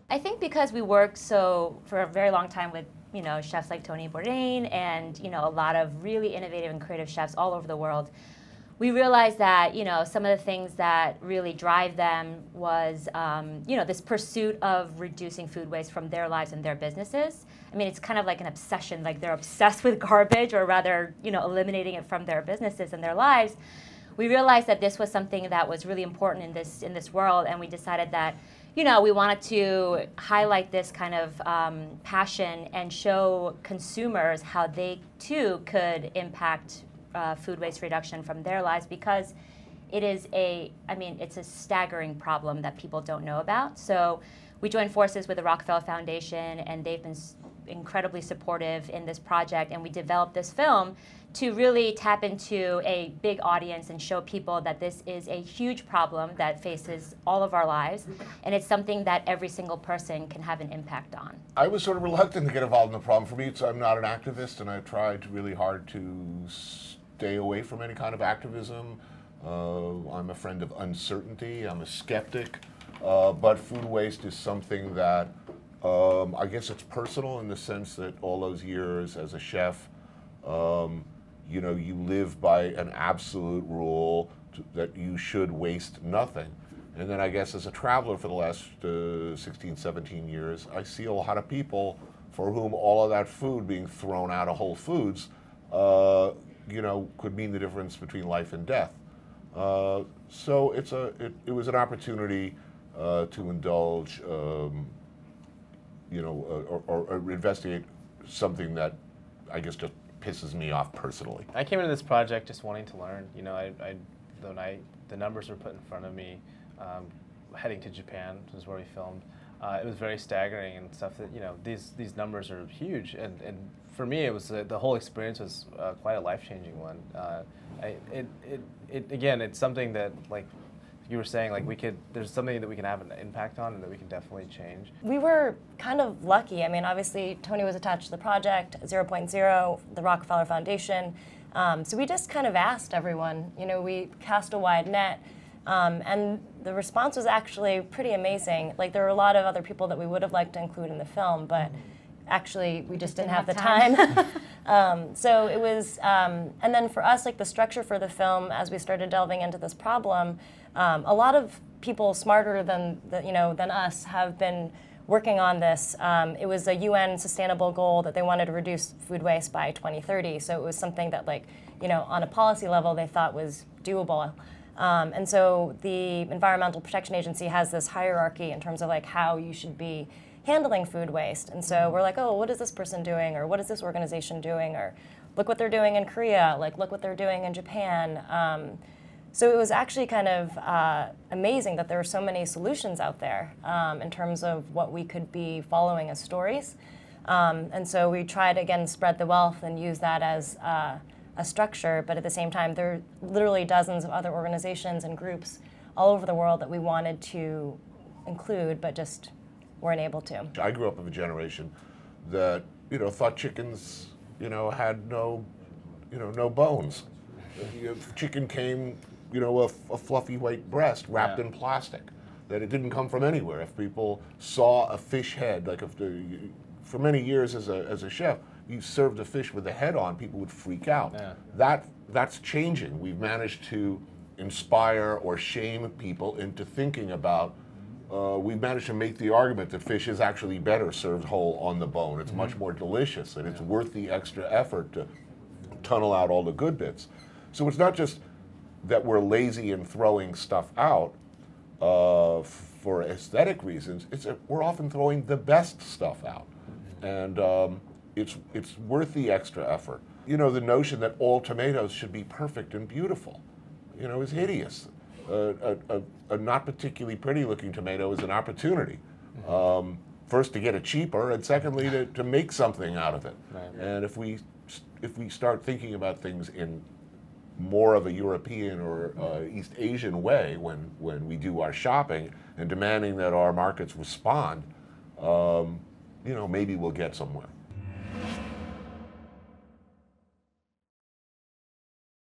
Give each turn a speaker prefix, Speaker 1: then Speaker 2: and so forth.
Speaker 1: I think because we worked for a very long time with chefs like Tony Bourdain and a lot of really innovative and creative chefs all over the world, we realized that some of the things that really drive them was this pursuit of reducing food waste from their lives and their businesses. I mean, it's kind of like an obsession, like they're obsessed with garbage, or rather eliminating it from their businesses and their lives. We realized that this was something that was really important in this world, and we decided that we wanted to highlight this kind of passion and show consumers how they too could impact food waste reduction from their lives, because it's a staggering problem that people don't know about. So we joined forces with the Rockefeller Foundation, and they've been incredibly supportive in this project, and we developed this film to really tap into a big audience and show people that this is a huge problem that faces all of our lives, and it's something that every single person can have an impact on. I
Speaker 2: was sort of reluctant to get involved in the problem. For me, I'm not an activist, and I tried really hard to stay away from any kind of activism. I'm a friend of uncertainty. I'm a skeptic, but food waste is something that I guess it's personal in the sense that all those years as a chef, you live by an absolute rule that you should waste nothing. And then I guess as a traveler for the last 16, 17 years, I see a lot of people for whom all of that food being thrown out of Whole Foods, could mean the difference between life and death. So it was an opportunity to indulge, or investigate something that I guess just pisses me off personally.
Speaker 3: I came into this project just wanting to learn. The numbers were put in front of me, heading to Japan, which is where we filmed. It was very staggering and stuff that, these numbers are huge. And for me, it was the whole experience was quite a life-changing one. Again, it's something that, like you were saying, there's something that we can have an impact on and that we can definitely change.
Speaker 4: We were kind of lucky. I mean, obviously, Tony was attached to the project, 0.0, the Rockefeller Foundation. So we just kind of asked everyone, we cast a wide net. And the response was actually pretty amazing. Like, there were a lot of other people that we would have liked to include in the film, but actually we just didn't have the time. So it was, and then for us, the structure for the film, as we started delving into this problem, a lot of people smarter than us have been working on this. It was a UN sustainable goal that they wanted to reduce food waste by 2030. So it was something that, on a policy level, they thought was doable. And so the Environmental Protection Agency has this hierarchy in terms of how you should be handling food waste. And so we're like, oh, what is this person doing? Or what is this organization doing? Or look what they're doing in Korea, look what they're doing in Japan. So it was actually kind of amazing that there were so many solutions out there in terms of what we could be following as stories. And so we tried, again, spread the wealth and use that as a structure, but at the same time, there are literally dozens of other organizations and groups all over the world that we wanted to include, but just weren't able to.
Speaker 2: I grew up of a generation that, thought chickens, had no bones. Chicken came, a fluffy white breast wrapped in plastic, that it didn't come from anywhere. If people saw a fish head, for many years as a chef, you served a fish with the head on, people would freak out. Yeah. That's changing. We've managed to inspire or shame people into thinking about, we've managed to make the argument that fish is actually better served whole on the bone. It's much more delicious, and it's worth the extra effort to tunnel out all the good bits. So it's not just that we're lazy in throwing stuff out for aesthetic reasons, it's we're often throwing the best stuff out. And it's worth the extra effort. The notion that all tomatoes should be perfect and beautiful, is hideous. A not particularly pretty looking tomato is an opportunity. First to get it cheaper, and secondly to make something out of it. Right. And if we start thinking about things in more of a European or East Asian way when we do our shopping, and demanding that our markets respond, maybe we'll get somewhere.